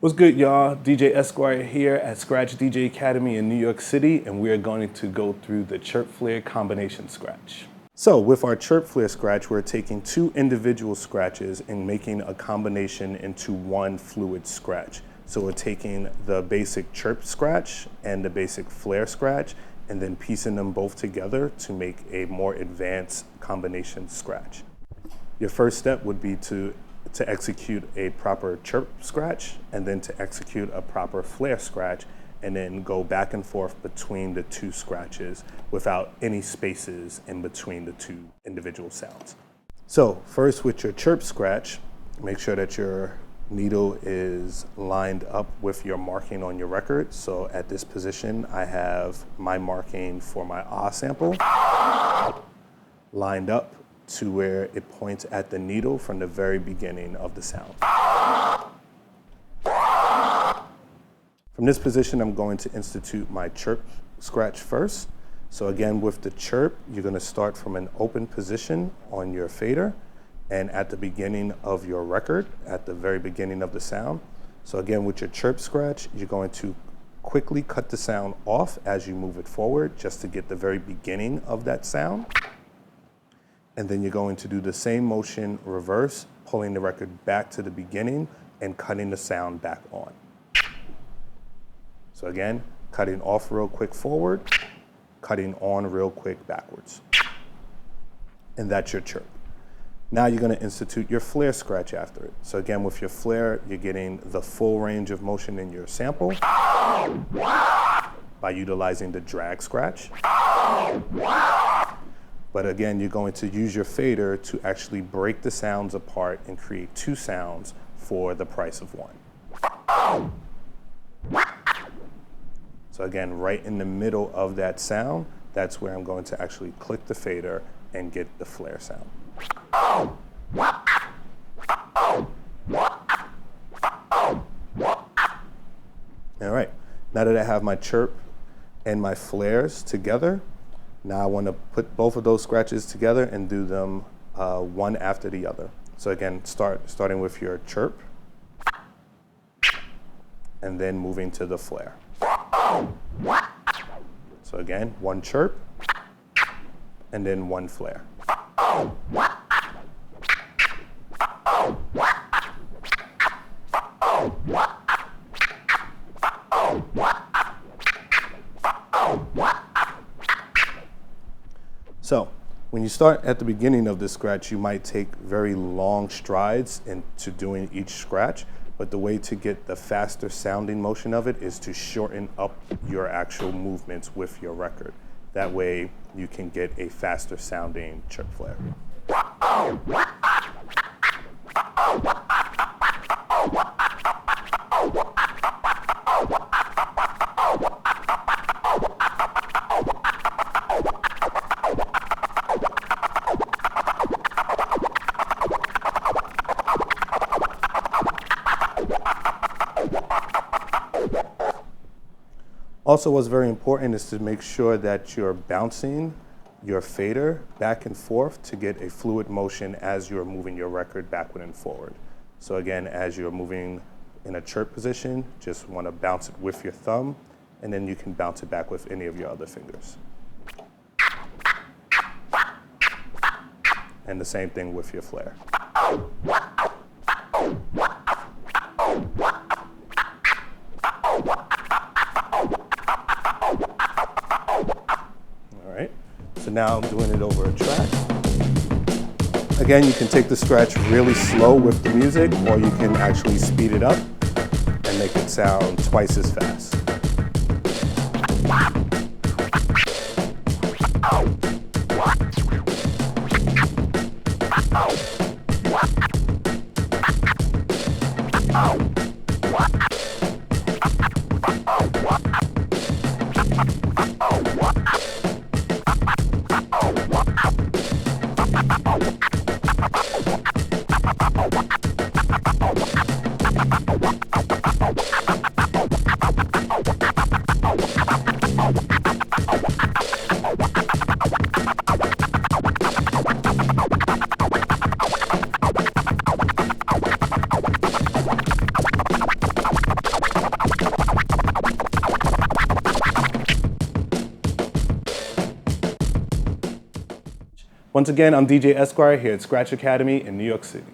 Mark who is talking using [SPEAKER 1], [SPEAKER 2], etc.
[SPEAKER 1] What's good, y'all? DJ Esquire here at Scratch DJ Academy in New York City, and we are going to go through the Chirp Flare combination scratch. So with our Chirp Flare scratch, we're taking two individual scratches and making a combination into one fluid scratch. So we're taking the basic chirp scratch and the basic flare scratch and then piecing them both together to make a more advanced combination scratch. Your first step would be to execute a proper chirp scratch and then to execute a proper flare scratch and then go back and forth between the two scratches without any spaces in between the two individual sounds. So first, with your chirp scratch, make sure that your needle is lined up with your marking on your record. So at this position, I have my marking for my ah sample lined up to where it points at the needle from the very beginning of the sound. From this position, I'm going to institute my chirp scratch first. So again, with the chirp, you're going to start from an open position on your fader and at the beginning of your record, at the very beginning of the sound. So again, with your chirp scratch, you're going to quickly cut the sound off as you move it forward just to get the very beginning of that sound. And then you're going to do the same motion reverse, pulling the record back to the beginning and cutting the sound back on. So again, cutting off real quick forward, cutting on real quick backwards. And that's your chirp. Now you're going to institute your flare scratch after it. So again, with your flare, you're getting the full range of motion in your sample by utilizing the drag scratch. But again, you're going to use your fader to actually break the sounds apart and create two sounds for the price of one. So again, right in the middle of that sound, that's where I'm going to actually click the fader and get the flare sound. All right, now that I have my chirp and my flares together, now I want to put both of those scratches together and do them one after the other. So again, starting with your chirp and then moving to the flare. So again, one chirp and then one flare. So when you start at the beginning of the scratch, you might take very long strides into doing each scratch, but the way to get the faster sounding motion of it is to shorten up your actual movements with your record. That way you can get a faster sounding chirp flare. Also, what's very important is to make sure that you're bouncing your fader back and forth to get a fluid motion as you're moving your record backward and forward. So again, as you're moving in a chirp position, just want to bounce it with your thumb, and then you can bounce it back with any of your other fingers. And the same thing with your flare. So now I'm doing it over a track. Again, you can take the scratch really slow with the music, or you can actually speed it up and make it sound twice as fast. Once again, I'm DJ Esquire here at Scratch Academy in New York City.